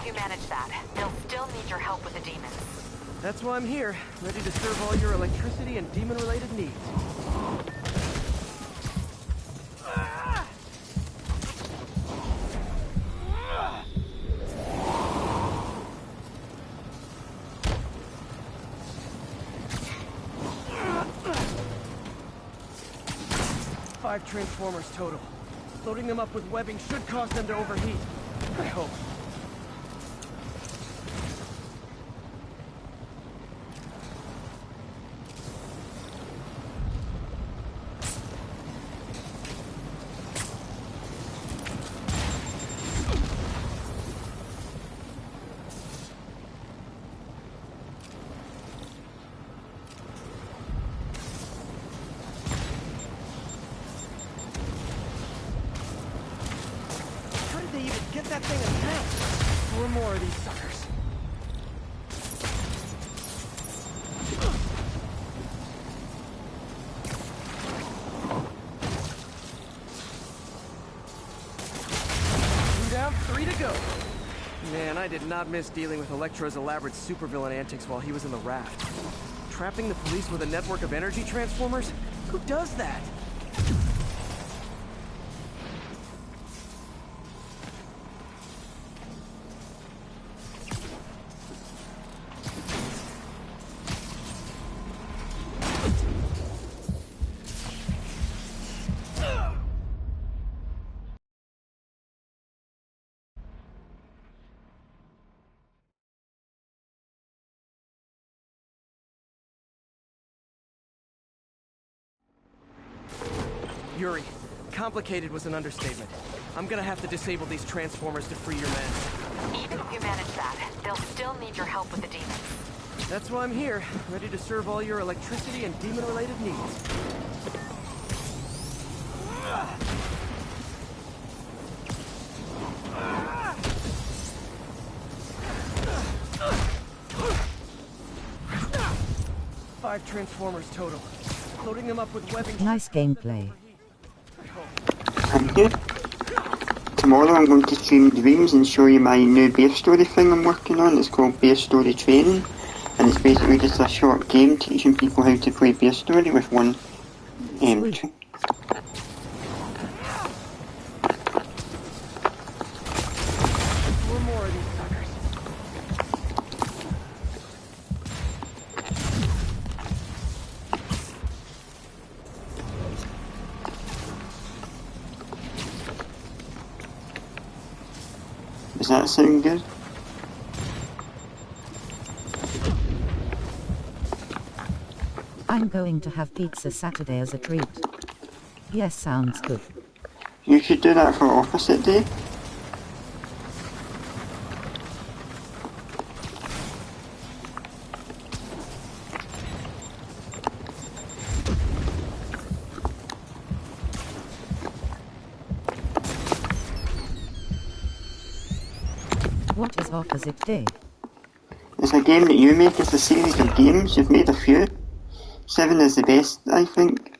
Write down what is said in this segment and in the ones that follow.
if you manage that, they'll still need your help with the demons. That's why I'm here, ready to serve all your electricity and demon-related needs. 5 transformers total. Loading them up with webbing should cause them to overheat. I hope. Get that thing in town. 4 more of these suckers. Two down, 3 to go. Man, I did not miss dealing with Elektra's elaborate supervillain antics while he was in the raft. Trapping the police with a network of energy transformers? Who does that? Yuri, complicated was an understatement. I'm gonna have to disable these transformers to free your men. Even if you manage that, they'll still need your help with the demons. That's why I'm here, ready to serve all your electricity and demon-related needs. Five transformers total. Loading them up with webbing. Nice gameplay. Thank you. Tomorrow I'm going to stream Dreams and show you my new Bear Story thing I'm working on. It's called Bear Story Training, and it's basically just a short game teaching people how to play Bear Story with one Does that sound good? I'm going to have pizza Saturday as a treat. Yes, sounds good. You should do that for opposite day. What is opposite day? It's a game that you make. It's a series of games. You've made a few. 7 is the best, I think.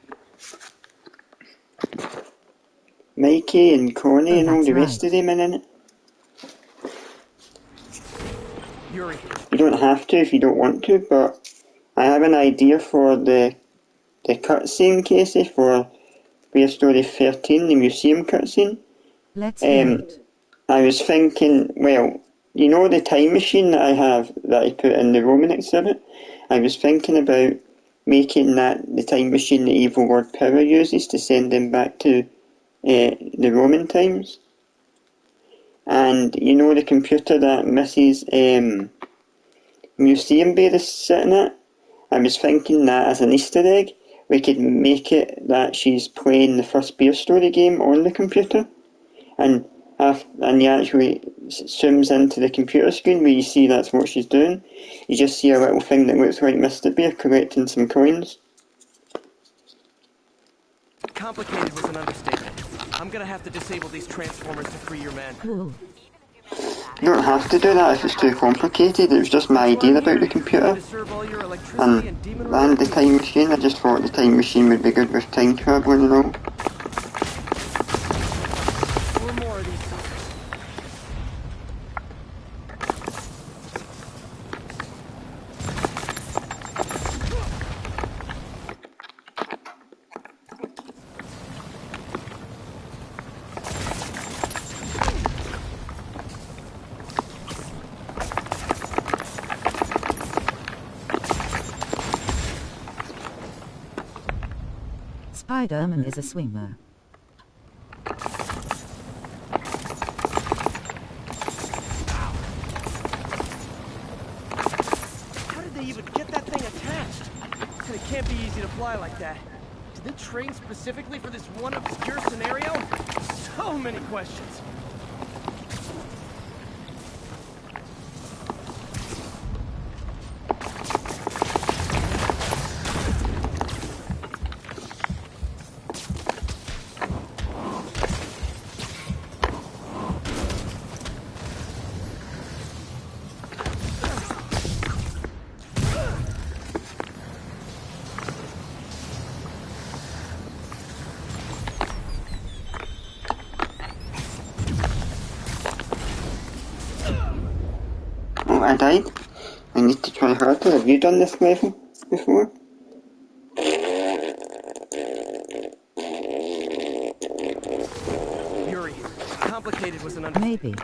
Mikey and Connie and all the rest of them are in it. Yuri. You don't have to if you don't want to, but I have an idea for the cutscene, Casey, for Bear Story 13, the museum cutscene. Let's hear it. I was thinking, well, you know the time machine that I have that I put in the Roman exhibit? I was thinking about making that the time machine the evil Lord Power uses to send him back to the Roman times. And you know the computer that Mrs. Museum Bear is sitting at? I was thinking that as an Easter egg, we could make it that she's playing the first Bear Story game on the computer. And he actually zooms into the computer screen where you see that's what she's doing. You just see a little thing that looks like Mr. Bear collecting some coins. Complicated was an understatement. I'm gonna have to disable these transformers to free your men. Cool. You don't have to do that if it's too complicated. It was just my idea about the computer. And the time machine. I just thought the time machine would be good with time travelling and all. Spider-Man is a swimmer. How did they even get that thing attached? And it can't be easy to fly like that. Did they train specifically for this one obscure scenario? So many questions. Oh, I died. I need to try harder. Have you done this level before? Yuri, complicated was an Maybe.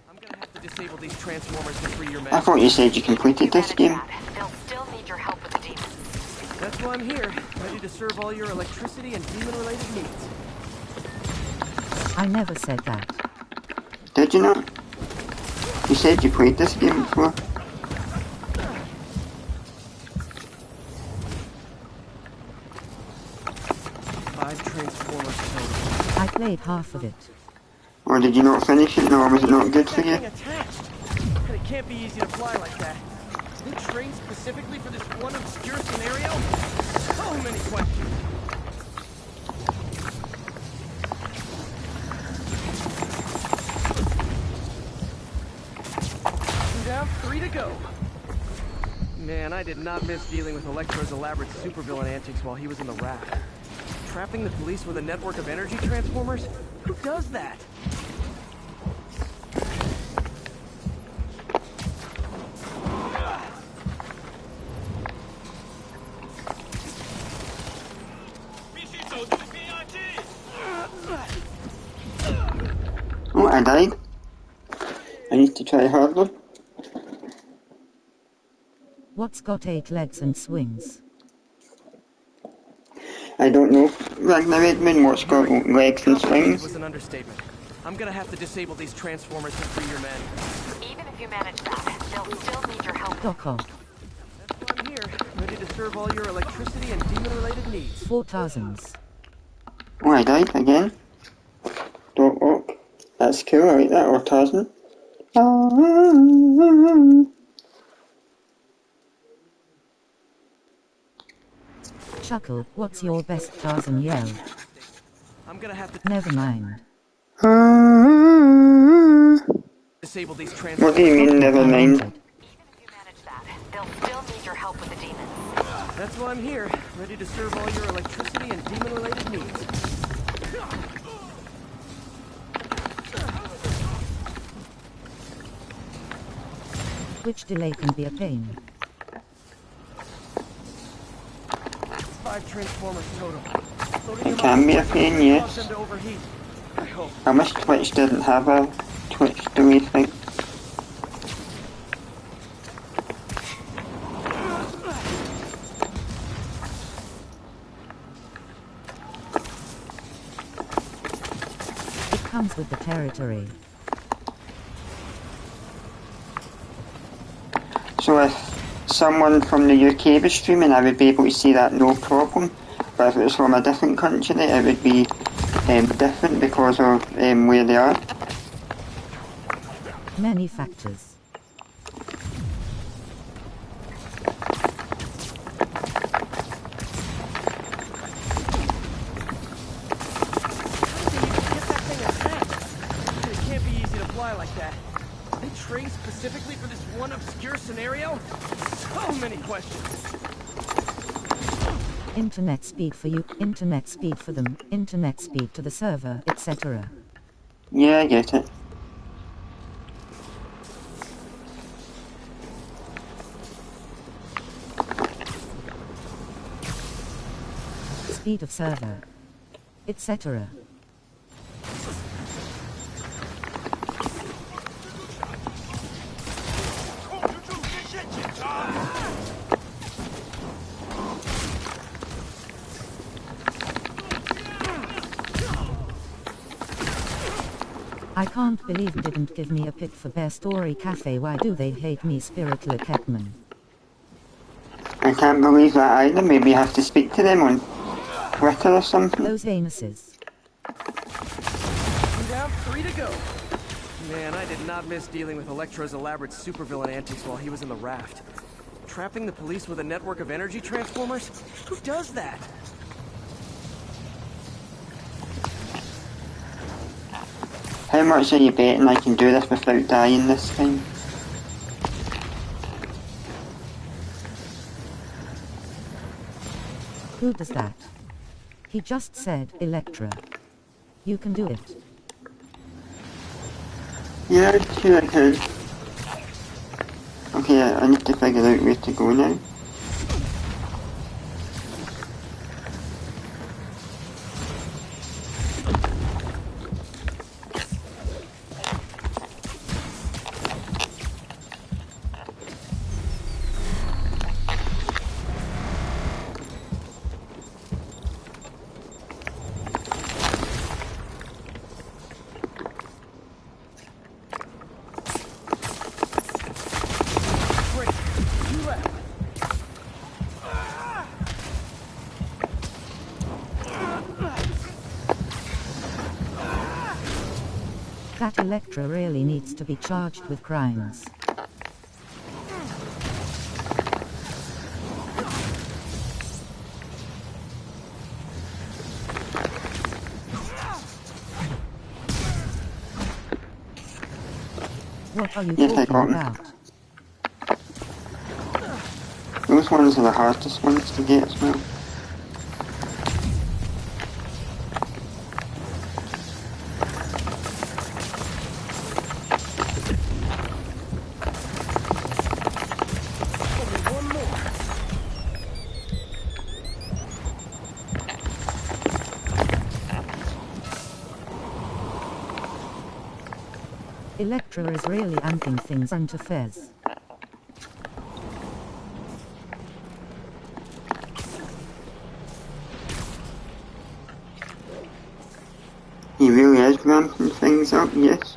I'm gonna have to disable these transformers to free your I men. thought you said you completed this Manage game. that. They'll still need your help with the demons. That's why I'm here, ready to serve all your electricity and demon-related needs. I never said that. Did you not? You said you played this game before. Five transformers total. I played half of it. Or did you not finish it? No, was it not good for That you? thing attached. And it can't be easy to fly like that. Did they train specifically for this one obscure scenario? So many questions. 2 down, 3 to go. Man, I did not miss dealing with Electro's elaborate supervillain antics while he was in the raft. Trapping the police with a network of energy transformers? Who does that? Oh, I died. I need to try harder. What's got 8 legs and swings? I don't know. Ragnar Edmund, what's got legs and Complicated swings? was an understatement. I'm gonna have to disable these transformers to free your men. Even if you manage that, they'll still need your help. Doc off. That's why I'm here, ready to serve all your electricity and demon-related needs. 4000s. Oh, I died again. Don't walk. That's cool, I like that. Or Tarzan. Chuckle, what's your best Tarzan yell? I'm gonna have to Never mind. disable these What transformers. do you mean, never I mind? wanted. Even if you manage that, they'll still need your help with the demons. That's why I'm here, ready to serve all your electricity and demon-related needs. Which delay can be a pain. 5 transformers total. Loading It them can up be a before pain, cause yes. them to overheat. I hope. I wish Twitch didn't have a Twitch delay thing. It comes with the territory. So if someone from the UK was streaming, I would be able to see that no problem. But if it was from a different country, it would be different because of where they are. Many factors. It can't be easy to fly like that. They trained specifically for this one obscure scenario? So many questions. Internet speed for you, internet speed for them, internet speed to the server, etc. Yeah, I get it. Speed of server, etc. I can't believe didn't give me a pick for Bear Story Cafe. Why do they hate me, Spiritler Ketman? I can't believe that either. Maybe you have to speak to them on Twitter or something. Those anuses. Down 3 to go. Man, I did not miss dealing with Electro's elaborate supervillain antics while he was in the raft. Trapping the police with a network of energy transformers? Who does that? How much are you betting I can do this without dying this time? Who does that? He just said, Electra. You can do it. Yeah, sure I can. Okay, I need to figure out where to go now. That Electra really needs to be charged with crimes. What are you talking about? Those ones are the hardest ones to get as well. Electra is really amping things into Fez. He really is ramping things up, yes.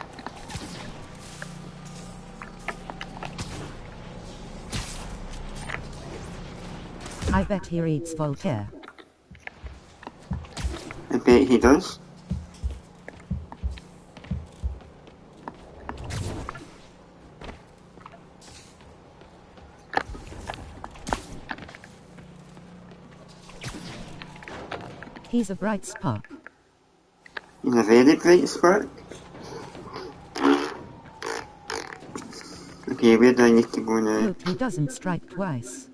I bet he reads Voltaire. I bet he does. He's a bright spark. He's a very bright spark. Okay, where do I need to go now? Hope he doesn't strike twice.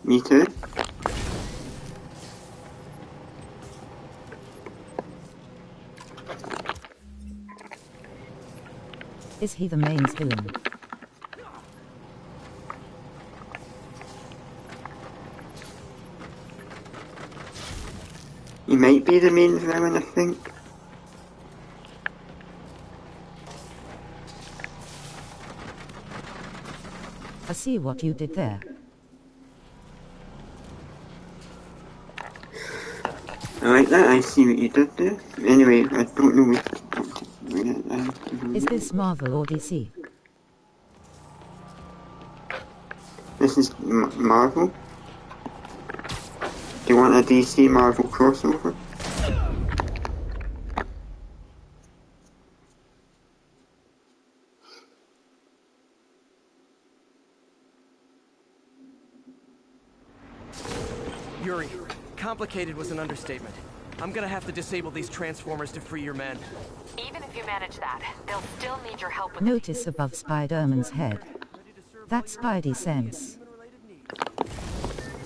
Me too. Is he the main villain? He might be the main villain, I think. I see what you did there. I like that, I see what you did there. Anyway, I don't know what Is this Marvel or DC? This is Marvel. Do you want a DC Marvel crossover? Yuri, complicated was an understatement. I'm gonna have to disable these transformers to free your men. Even if you manage that, they'll still need your help with Notice above Spider-Man's head. That's Spidey sense.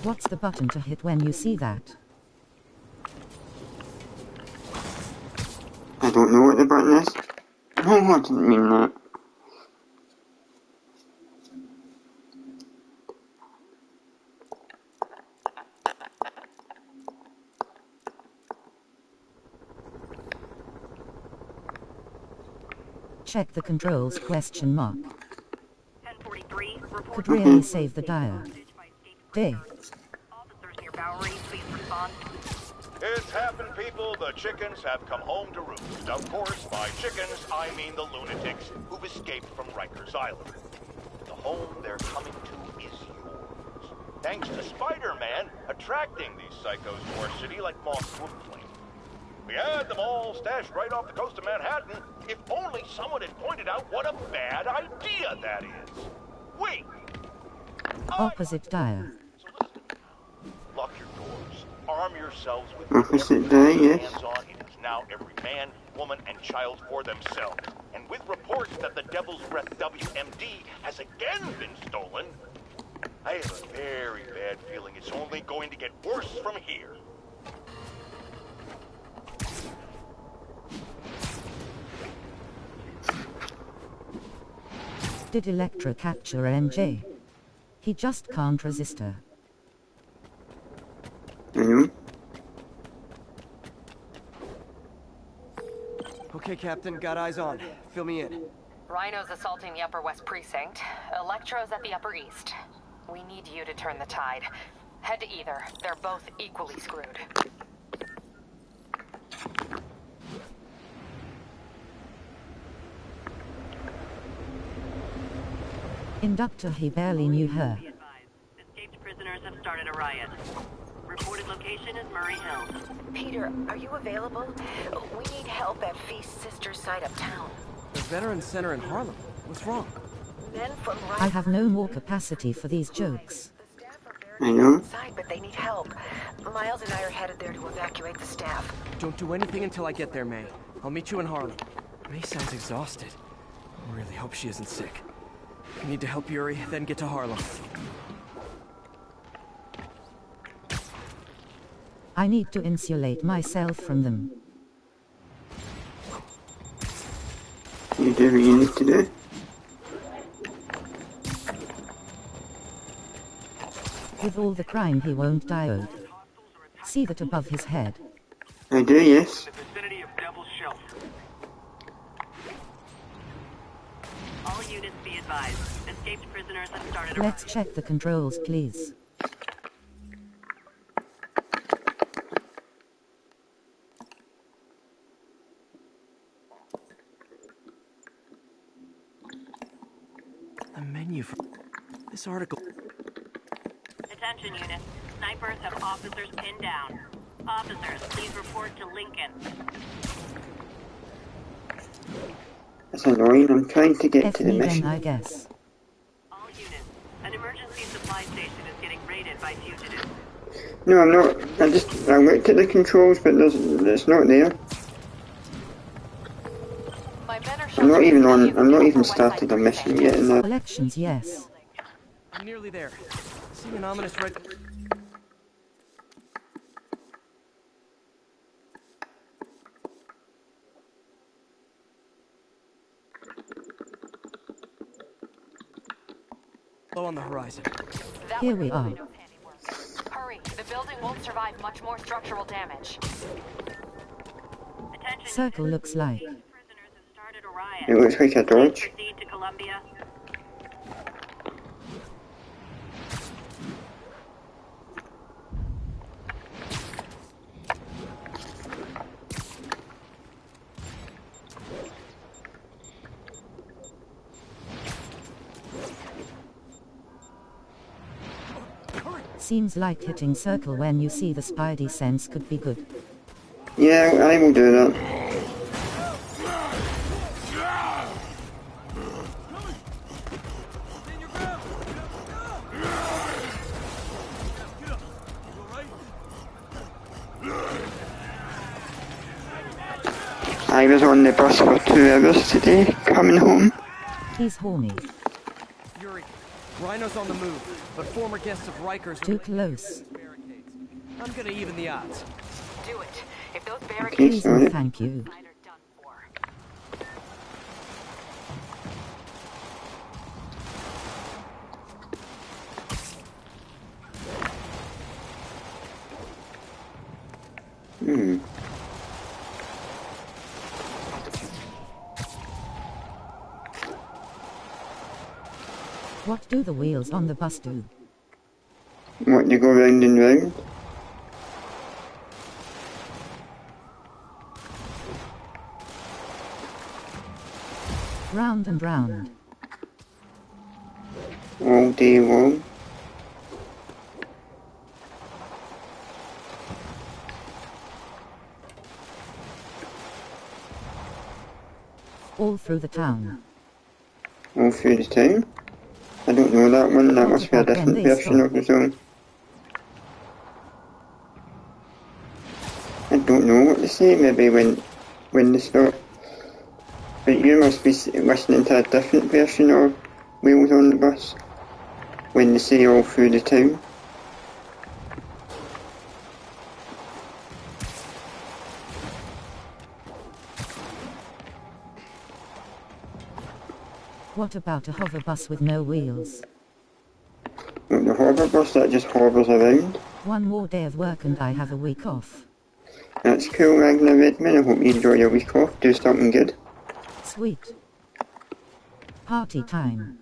What's the button to hit when you see that? I don't know what the button is. No, I didn't mean that. Check the controls question mark. 1043, report Could really save the dire day. officers near Bowery, please respond. It's happened, people. The chickens have come home to roost. Of course, by chickens, I mean the lunatics who've escaped from Rikers Island. The home they're coming to is yours. Thanks to Spider-Man attracting these psychos to our city like moths to a flame. We had them all stashed right off the coast of Manhattan. If only someone had pointed out what a bad idea that is. Wait! Opposite Dyer. So listen. Lock your doors. Arm yourselves with Opposite whatever you Dyer, get yes. hands on. It is now every man, woman, and child for themselves. And with reports that the Devil's Breath WMD has again been stolen, I have a very bad feeling it's only going to get worse from here. Did Elektra capture MJ? He just can't resist her. I know. Okay, Captain, got eyes on. Fill me in. Rhino's assaulting the Upper West Precinct. Electro's at the Upper East. We need you to turn the tide. Head to either. They're both equally screwed. Inductor, he barely knew her. Escaped prisoners have started a riot. Reported location is Murray Hill. Peter, are you available? We need help at Feast's sister site uptown. The Veterans Center in Harlem. What's wrong? Men from I have no more capacity for these jokes. The staff are I very know. inside, but they need help. Miles and I are headed there to evacuate the staff. Don't do anything until I get there, May. I'll meet you in Harlem. May sounds exhausted. I really hope she isn't sick. I need to help Yuri, then get to Harlem. I need to insulate myself from them. You do what you need to do. With all the crime, he won't die of. See that above his head. I do, yes. The vicinity of Devil's Shelter. All units be advised. Escaped prisoners have started a Let's riot. check the controls, please. A menu for this article. Attention units. Snipers have officers pinned down. Officers, please report to Lincoln. That's annoying. I'm trying to get to the Me then, mission. I guess. All units. An emergency supply station is getting raided by fugitives. No, I'm not. I looked at the controls, but it's not there. My men are I'm not even on. I'm not even Upper West Side started a mission Precinct. yet. And Elections, yes. I'm nearly there. See an ominous red... Low on the horizon. That Here would we be are. Rhino's handiwork. Hurry, the building won't survive much more structural damage. Attention Circle looks like. prisoners have started a riot. it looks like a Please dodge. proceed to Columbia. Seems like hitting circle when you see the spidey sense could be good. Yeah, I will do that. I was on the bus for 2 hours today, coming home. He's horny. Yuri, Rhino's on the move, but former guests of Rikers... Too close. Barricades. I'm gonna even the odds. Do it. If those Okay, barricades Please sorry. and thank you. are done for. Hmm. What do the wheels on the bus do? What, you go round and round? round and round. All day long. All through the town. All through the town? I don't know that one, that must be a different version of the song. I don't know what to say, maybe when they stop. But you must be listening to a different version of Wheels on the Bus when they say all through the town. What about a hover bus with no wheels? Like the hover bus that just hovers around. One more day of work and I have a week off. That's cool, Ragnar Redman. I hope you enjoy your week off. Do something good. Sweet. Party time.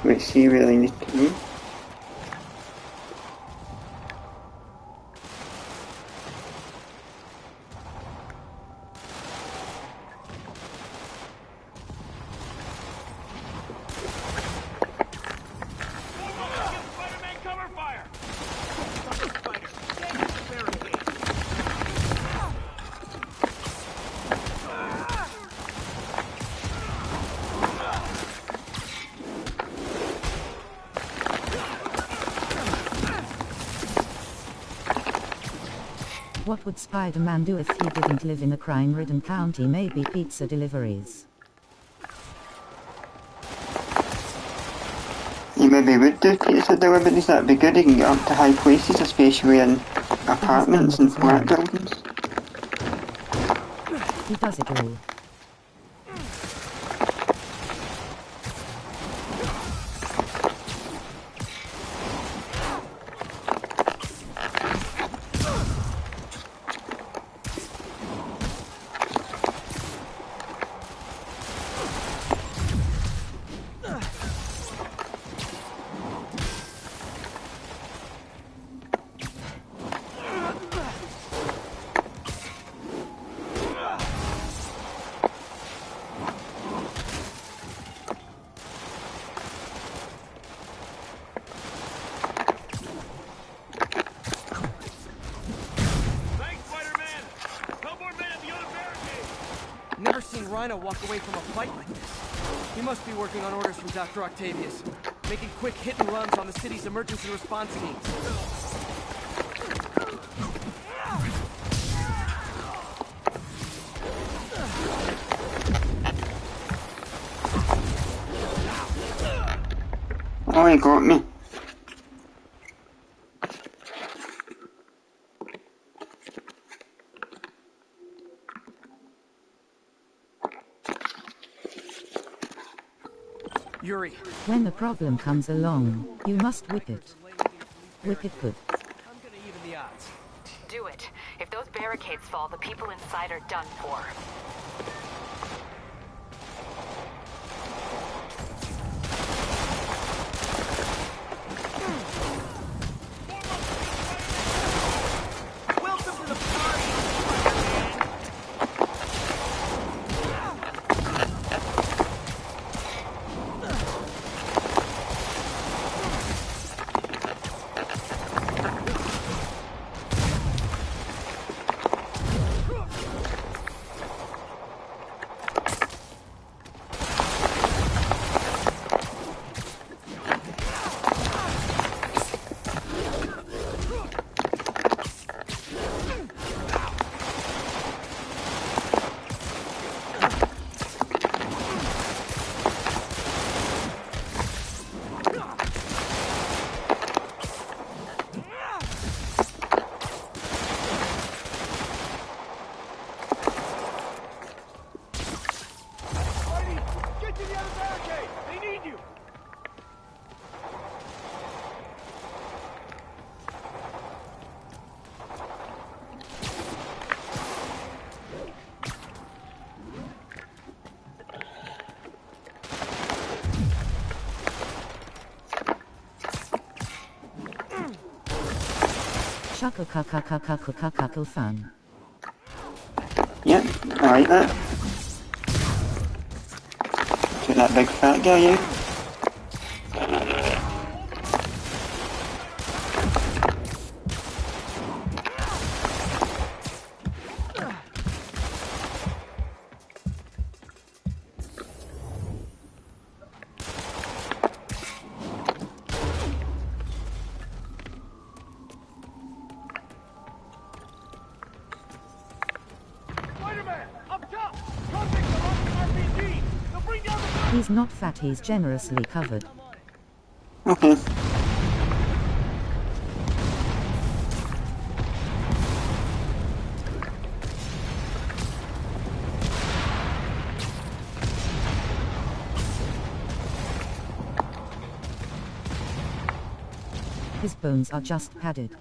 Let's see where I need to go. What would Spider-Man do if he didn't live in a crime-ridden county? Maybe pizza deliveries. You maybe would do pizza deliveries, that'd be good. You can get up to high places, especially in apartments and flat buildings. He does it all. Never seen Rhino walk away from a fight like this. He must be working on orders from Dr. Octavius, making quick hit and runs on the city's emergency response teams. Oh, he got me. Yuri. When the problem comes along, you must whip it. Whip it good. I'm gonna even the odds. Do it. If those barricades fall, the people inside are done for. Welcome to the party, Spider-Man! Cuckle fun. Yep, I like that. Get that big fat guy out. He's not fat, he's generously covered. Okay. His bones are just padded.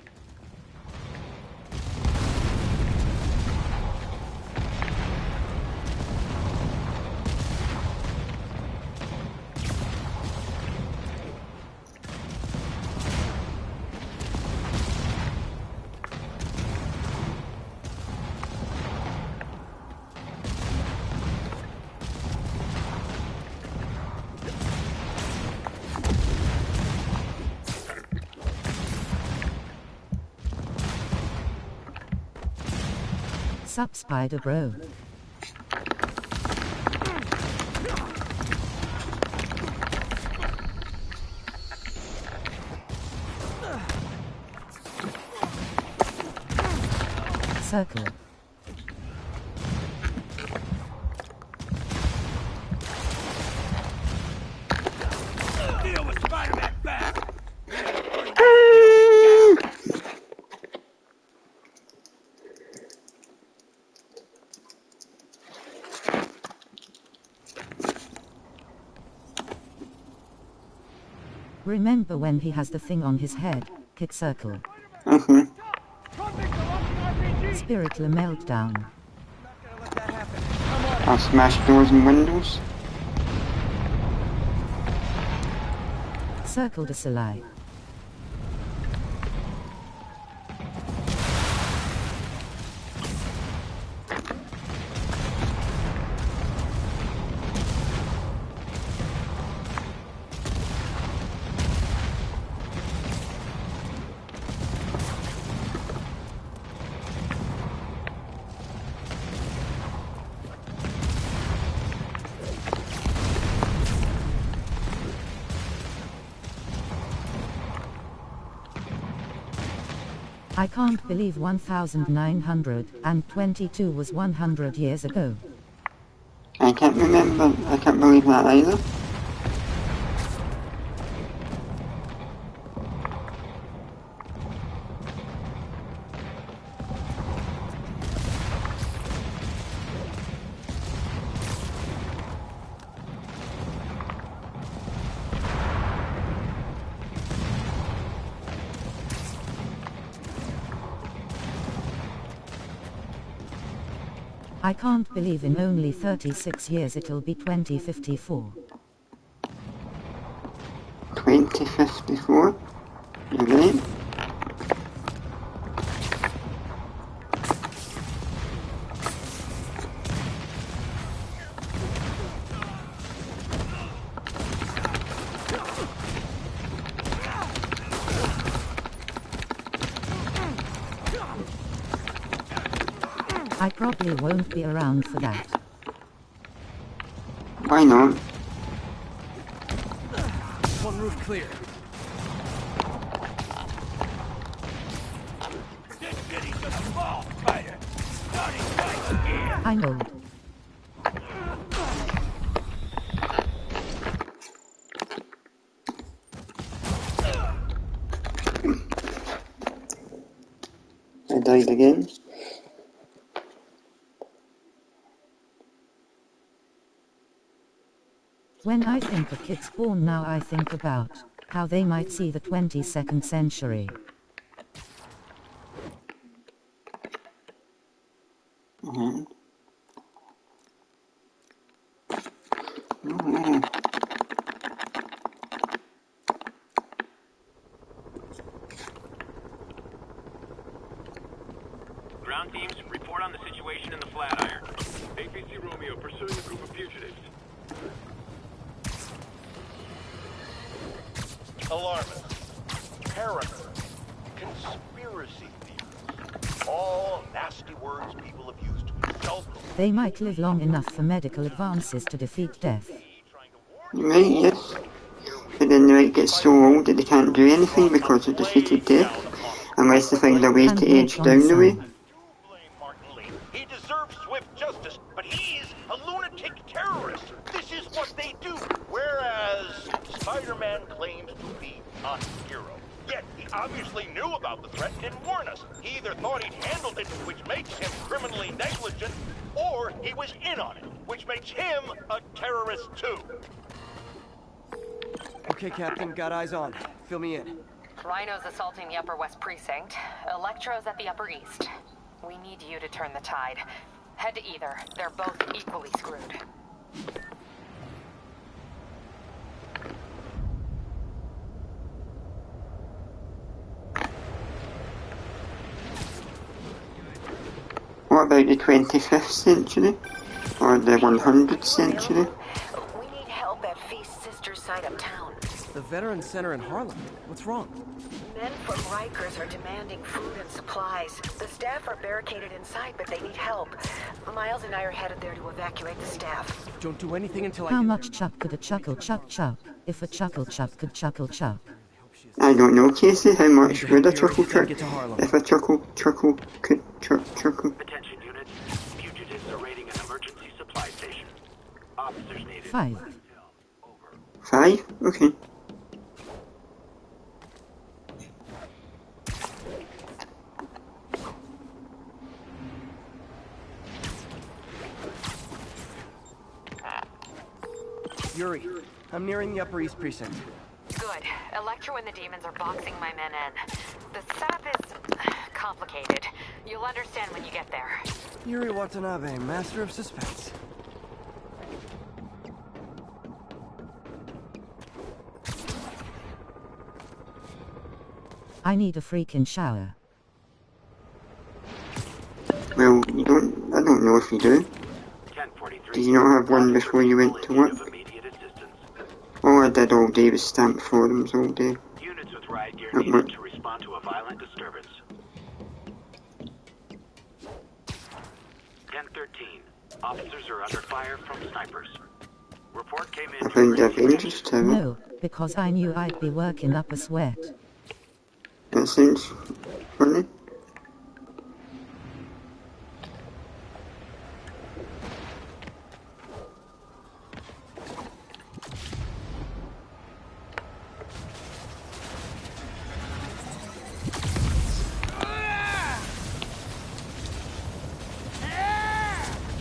Sup, Spider Bro? Circle. Deal with Spider-Man fast! Remember when he has the thing on his head? Hit circle. Okay. Spiritual meltdown. I'll smash doors and windows. Circle de Soleil. I can't believe 1922 was 100 years ago. I can't believe that either. I can't believe in only 36 years it'll be 2054. 2054? Again? I probably won't be around for that. Why not? One roof clear. This city's gonna fall, Spider! Starting right here! I'm old. I died again. When I think of kids born now, I think about how they might see the 22nd century. Oh. Ground teams, report on the situation in the Flatiron. APC Romeo pursuing a group of fugitives. Alarmist, paranoid, conspiracy theories. All nasty words people have used to insult them. They might live long enough for medical advances to defeat death. Right, yes. But then they might get so old that they can't do anything because of defeated death. Unless they find a way And to walk age on down the sun. way. Blame Martin Lee. He deserves swift justice, but he's a lunatic terrorist. This is what they do. Whereas Spider-Man claims to be a hero. Yet he obviously knew about the threat and didn't warn us. He either thought he'd handled it, which makes him criminally negligent, or he was in on it, which makes him a terrorist too. Okay, Captain, got eyes on. Fill me in. Rhino's assaulting the Upper West Precinct. Electro's at the Upper East. We need you to turn the tide. Head to either. They're both equally screwed. What about the 25th century? Or the 100th century? We need help at Feast Sisters side uptown. The Veterans Center in Harlem. What's wrong? Men from Rikers are demanding food and supplies. The staff are barricaded inside, but they need help. Miles and I are headed there to evacuate the staff. Don't do anything until How I... much chuck could a chuckle chuck chuck, if a chuckle chuck could chuckle chuck? I don't know, Casey. How much would a chuckle chuck? Get to Harlem. If a chuckle could chuckle. Attention units. Fugitives are raiding an emergency supply station. Officers needed. 5. 5? Okay. Yuri, I'm nearing the Upper East Precinct. Good. Electro and the demons are boxing my men in. The setup is complicated. You'll understand when you get there. Yuri Watanabe, master of suspense. I need a freaking shower. Well, I don't know if you do. 1043. Did you not have one before you went to work? Immediate assistance. All I did all day was stamp forums all day. Units with riot gear At needed work. to respond to a violent disturbance. 1013. Officers are under fire from snipers. Report came in. I found the Avengers Tower. No, because I knew I'd be working up a sweat. That sounds funny.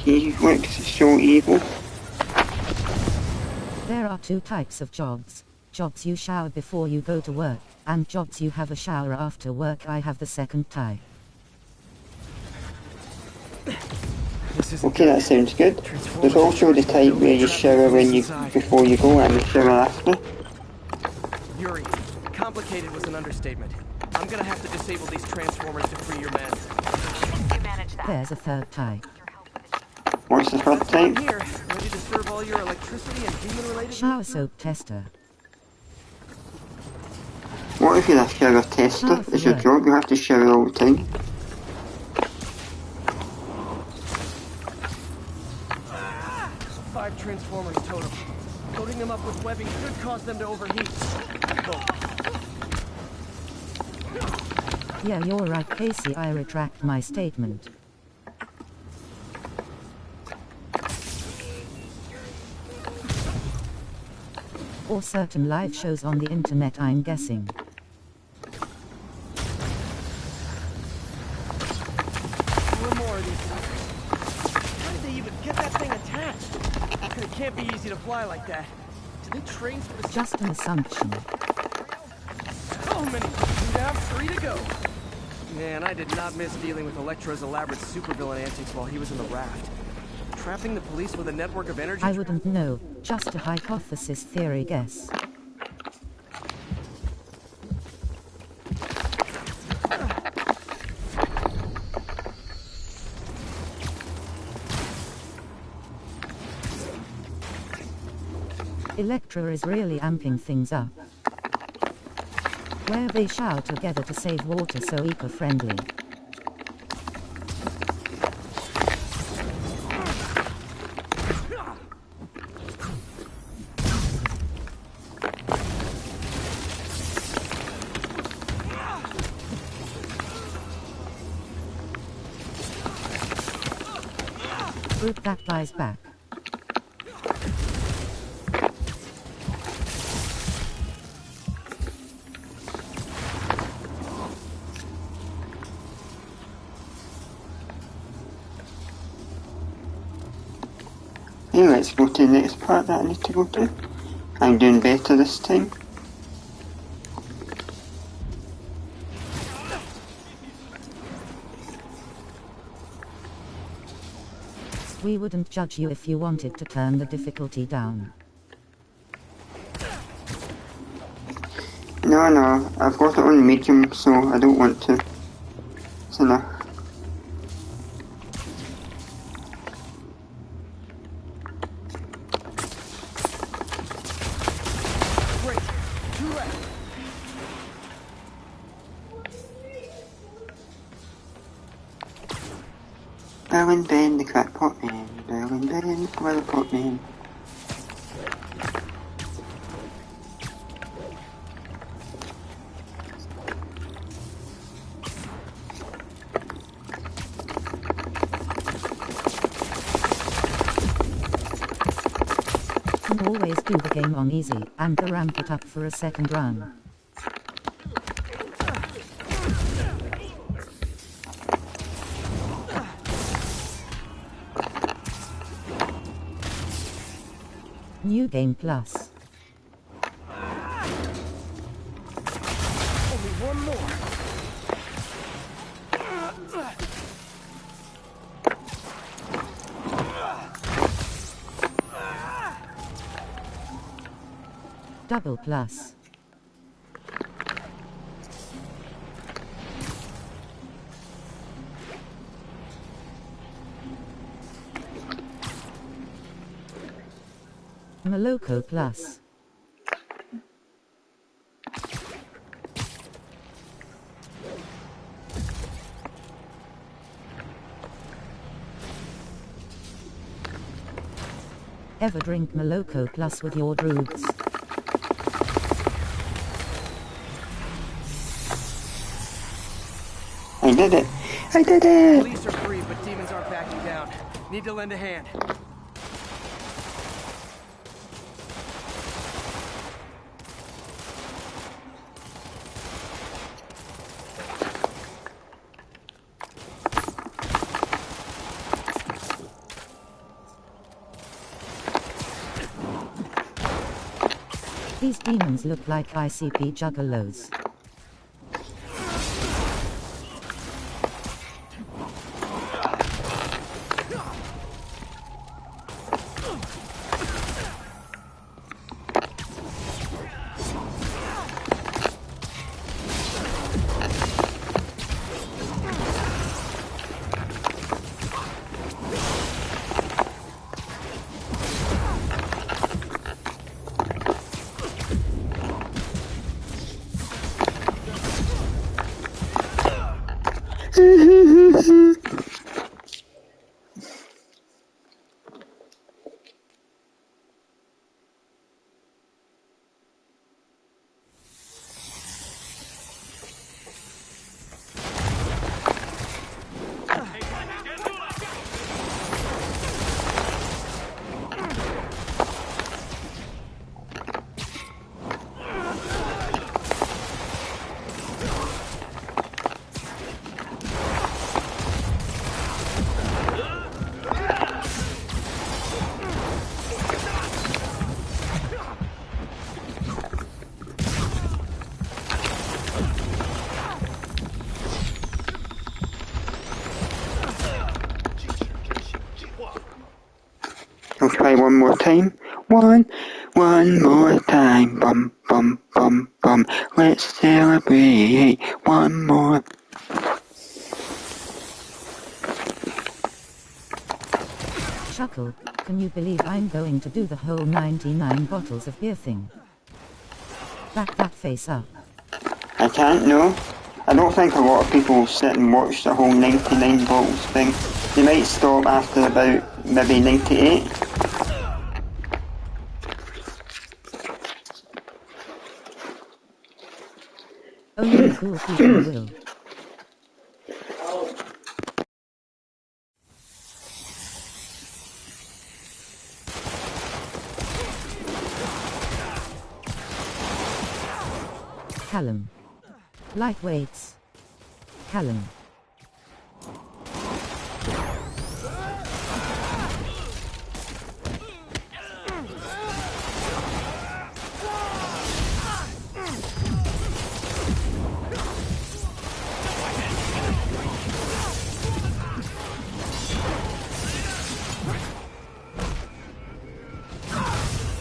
He looks so evil. There are 2 types of jobs. Jobs you shower before you go to work, and jobs you have a shower after work. I have the second type. This isn't Okay, that sounds good. There's also the type where you shower before you go and you shower after. Yuri, complicated was an understatement. I'm gonna have to disable these transformers to free your men. You manage that. There's a third type. What's the third I'm type? here, ready to serve all your electricity and demon-related... Shower soap tester. What if you're a shower tester? It's your job, you have to shower all the time. Five transformers total. Loading them up with webbing could cause them to overheat. Yeah, you're right, Casey. I retract my statement. Or certain live shows on the internet, I'm guessing. One more of these. How did they even get that thing attached? It can't be easy to fly like that. Do they train for this? Just an assumption. So many. 2 down, 3 to go. Man, I did not miss dealing with Electro's elaborate supervillain antics while he was in the raft. Trapping the police with a network of energy... I wouldn't know. Just a hypothesis theory guess. Electra is really amping things up. Where they shower together to save water so eco-friendly. Group that guy's back. Okay, let's go to the next part that I need to go to. I'm doing better this time. We wouldn't judge you if you wanted to turn the difficulty down. No, I've got it on medium, so I don't want to. It's enough. Great. 2 left. Bill and Ben, the crackpot man. Bill and Ben, the crackpot man. And always do the game on easy, and to ramp it up for a second run. New Game Plus. Only one more. Double Plus. Moloko Plus. Ever drink Moloko Plus with your druids? I did it! I did it! Police are free, but demons aren't backing down. Need to lend a hand. These demons look like ICP juggalos. I'll try one more time. One more time. Bum, bum, bum, bum. Let's celebrate. One more. Chuckle. Can you believe I'm going to do the whole 99 bottles of beer thing? Back that face up. I can't, no. I don't think a lot of people sit and watch the whole 99 bottles thing. They might stop after about maybe 98. Only the cool people will. Callum. Lightweights. Callum.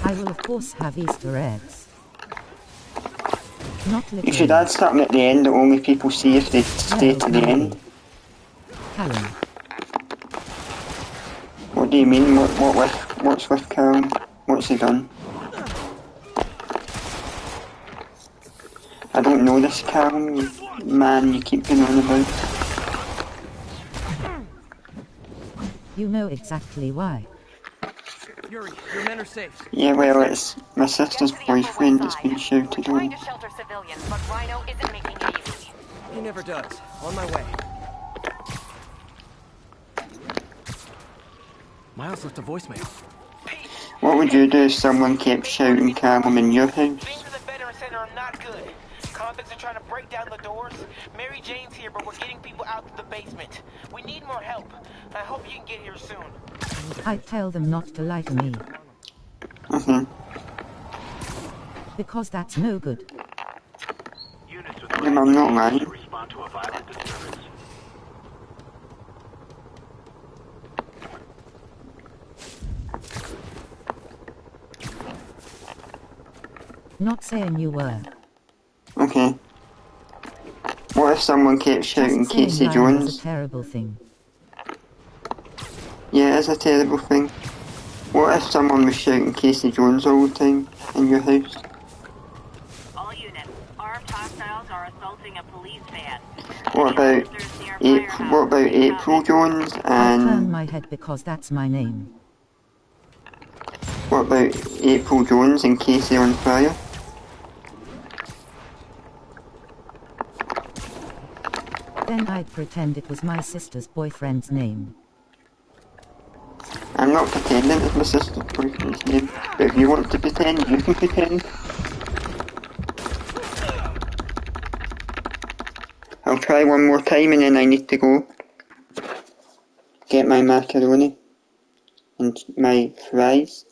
I will of course have Easter eggs. Not literally. You should add something at the end that only people see if they stay to the end. Callum. What do you mean? What's with Callum? What's he done? I don't know this Callum man you keep going on about. You know exactly why. Yuri, your men are safe. Yeah, well, it's my sister's boyfriend that's been shouted Trying on. to shelter civilians, but Rhino isn't making it easy. He never does. On my way. Miles left a voicemail. What would you do if someone kept shouting Callum in your house? Things at the veteran center are not good. Convicts are trying to break down the doors. Mary Jane's here, but we're getting people out to the basement. We need more help. I hope you can get here soon. I tell them not to lie to me. Because that's no good. Units with Yeah, I'm not lying. respond to a violent disturbance. Not saying you were. Okay. What if someone kept shouting Just saying Casey lying was Jones? a terrible thing. Yeah, it is a terrible thing. What if someone was shouting Casey Jones all the time in your house? All units, armed hostiles are assaulting a police van. What about April Jones I turn and my head because that's my name. what about April Jones and Casey on Fire? Then I'd pretend it was my sister's boyfriend's name. I'm not pretending it's my sister's boyfriend's name, but if you want to pretend, you can pretend. I'll try one more time and then I need to go get my macaroni and my fries.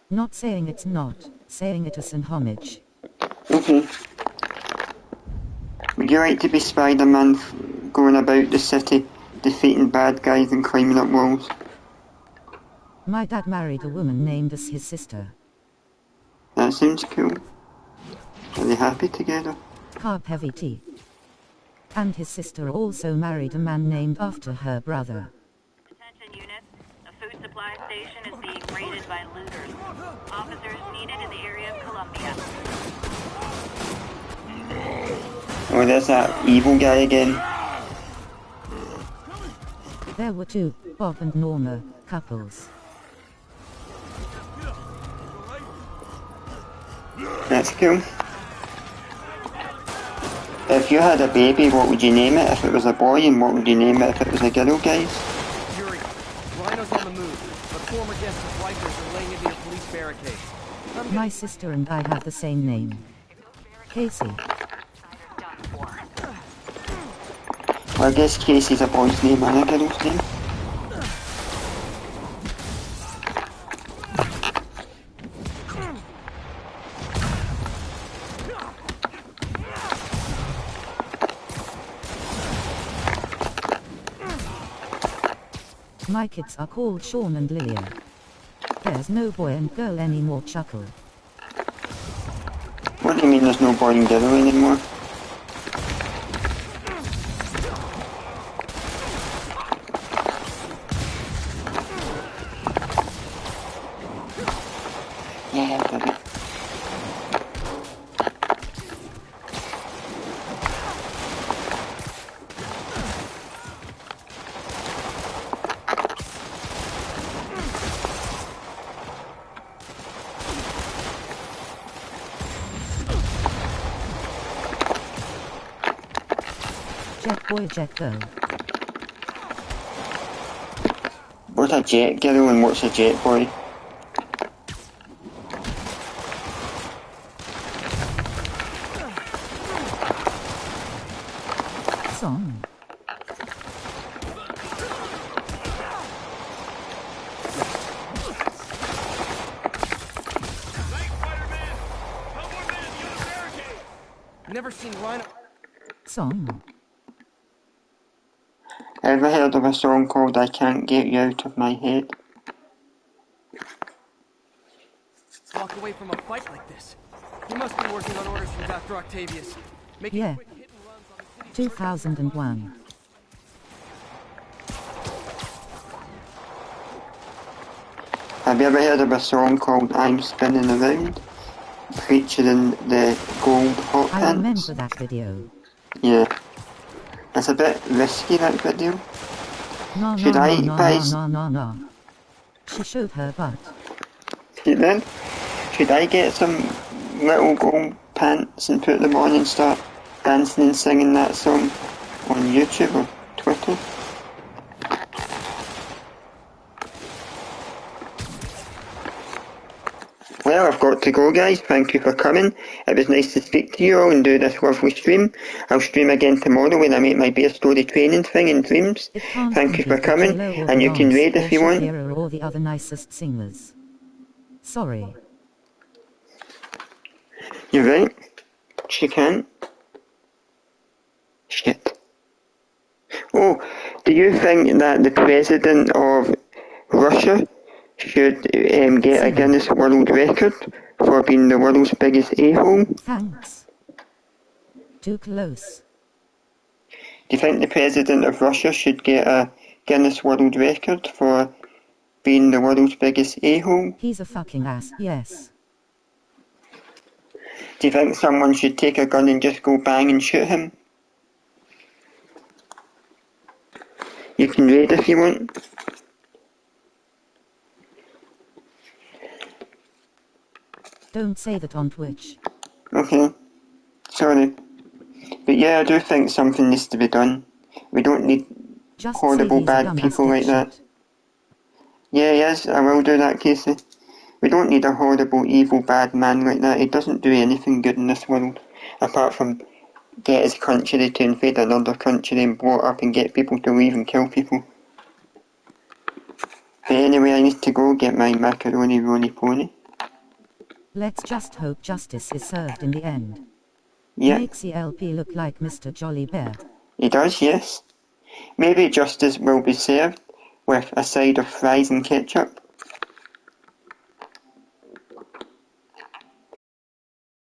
Not saying it's not, saying it as an homage. Okay. Would you like to be Spider-Man going about the city, defeating bad guys and climbing up walls? My dad married a woman named as his sister. That sounds cool. Are they happy together? Carb Heavy Tea. And his sister also married a man named after her brother. Attention units, a food supply station is being raided by looters. Officers needed in the area of Columbia. Oh, there's that evil guy again. There were two, Bob and Norma, couples. That's cool. If you had a baby, what would you name it if it was a boy, and what would you name it if it was a girl, guys? Yuri, Rhino's on the move, but former guests of Rikers are laying into your police barricades. My sister and I have the same name. Casey. Well, I guess Casey's a boy's name and a girl's name. My kids are called Sean and Lilia. There's no boy and girl anymore, chuckle. What do you mean there's no boy and girl anymore? Yeah, I did it. Jet boy, jet go. What's a jet girl and what's a jet boy? Song. Never seen Rhino. Song. Ever heard of a song called I Can't Get You Out of My Head? Walk away from a fight like this. He must be working on orders from Dr. Octavius. Making Yeah. quick hit and runs on the city. 2001. Have you ever heard of a song called I'm Spinning Around? Featuring the gold hot I pants? remember that video. Yeah. It's a bit risky, that video. No, Should I buy... no. She showed her butt. See then? Should I get some little gold pants and put them on and start dancing and singing that song on YouTube or Twitter? Well, I've got to go, guys. Thank you for coming. It was nice to speak to you all and do this lovely stream. I'll stream again tomorrow when I make my Bear Story training thing in Dreams. It can't Thank you for compete with coming, J-Lo or and you can Beyonce raid if or you want. Shakira or the other nicest singers. Sorry. You're right. She can't. Shit. Oh, do you think that the president of Russia should get a Guinness World Record for being the world's biggest a-hole? Thanks. Too close. Do you think the president of Russia should get a Guinness World Record for being the world's biggest a-hole? He's a fucking ass, yes. Do you think someone should take a gun and just go bang and shoot him? You can raid if you want. Don't say that on Twitch. Okay. Sorry. But yeah, I do think something needs to be done. We don't need Just horrible say he's a bad dumbass people like that. dipshit. Yeah, yes, I will do that, Casey. We don't need a horrible, evil, bad man like that. He doesn't do anything good in this world, apart from get his country to invade another country and blow it up and get people to leave and kill people. But anyway, I need to go get my macaroni roni pony. Let's just hope justice is served in the end. Yeah, Makes the LP look like Mr. Jolly Bear. he does, yes. Maybe justice will be served with a side of fries and ketchup.